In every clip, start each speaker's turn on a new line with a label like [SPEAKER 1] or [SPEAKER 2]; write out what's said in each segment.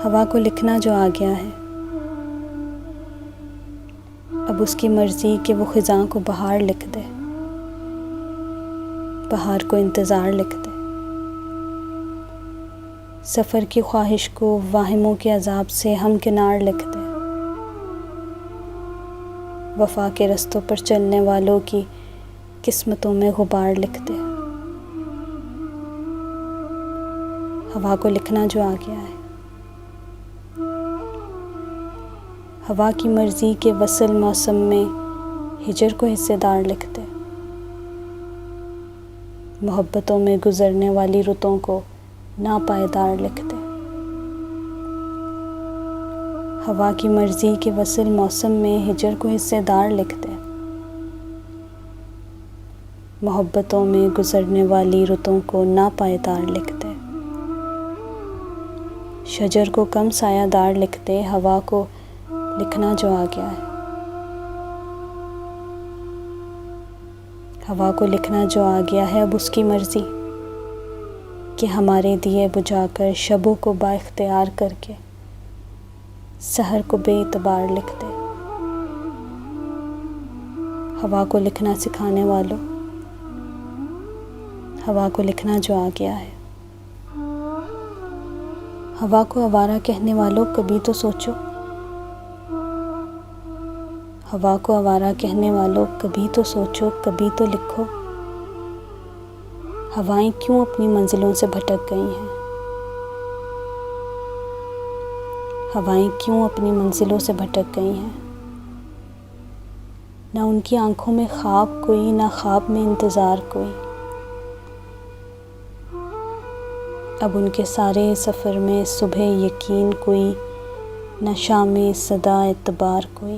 [SPEAKER 1] ہوا کو لکھنا جو آ گیا ہے، اب اس کی مرضی کہ وہ خزاں کو بہار لکھ دے، بہار کو انتظار لکھ دے، سفر کی خواہش کو واہموں کے عذاب سے ہمکنار لکھ دے، وفا کے رستوں پر چلنے والوں کی قسمتوں میں غبار لکھ دے۔ ہوا کو لکھنا جو آ گیا ہے، ہوا کی مرضی کے وصل موسم میں ہجر کو حصے دار لکھ دے، محبتوں میں گزرنے والی رتوں کو ناپائیدار لکھ دے۔ ہوا کی مرضی کے وصل موسم میں ہجر کو حصے دار لکھ دے، محبتوں میں گزرنے والی رتوں کو ناپائیدار لکھ دے۔ شجر کو کم سایہ دار لکھ دے، ہوا کو لکھنا جو آ گیا ہے، ہوا کو لکھنا جو آ گیا ہے، اب اس کی مرضی کہ ہمارے دیے بجھا کر شبوں کو با اختیار کر کے سحر کو بے اعتبار لکھ دے۔ ہوا کو لکھنا سکھانے والوں، ہوا کو لکھنا جو آ گیا ہے، ہوا کو آوارہ کہنے والوں کبھی تو سوچو، ہوا کو آوارہ کہنے والوں کبھی تو سوچو، کبھی تو لکھو، ہوائیں کیوں اپنی منزلوں سے بھٹک گئی ہیں، ہوائیں کیوں اپنی منزلوں سے بھٹک گئی ہیں، نہ ان کی آنکھوں میں خواب کوئی، نہ خواب میں انتظار کوئی، اب ان کے سارے سفر میں صبح یقین کوئی، نہ شام صدا اعتبار کوئی،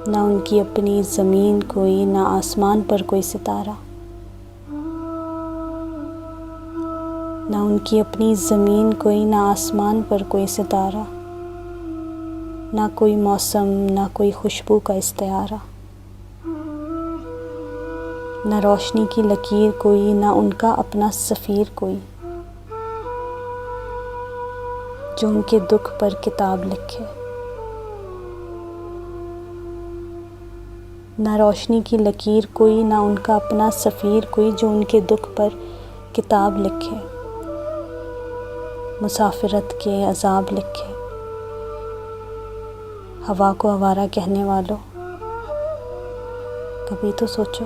[SPEAKER 1] نہ ان کی اپنی زمین کوئی، نہ آسمان پر کوئی ستارہ، نہ ان کی اپنی زمین کوئی، نہ آسمان پر کوئی ستارہ، نہ کوئی موسم، نہ کوئی خوشبو کا استعارہ، نہ روشنی کی لکیر کوئی، نہ ان کا اپنا سفیر کوئی، جو ان کے دکھ پر کتاب لکھے، نہ روشنی کی لکیر کوئی، نہ ان کا اپنا سفیر کوئی، جو ان کے دکھ پر کتاب لکھے، مسافرت کے عذاب لکھے۔ ہوا کو آوارہ کہنے والوں کبھی تو سوچو۔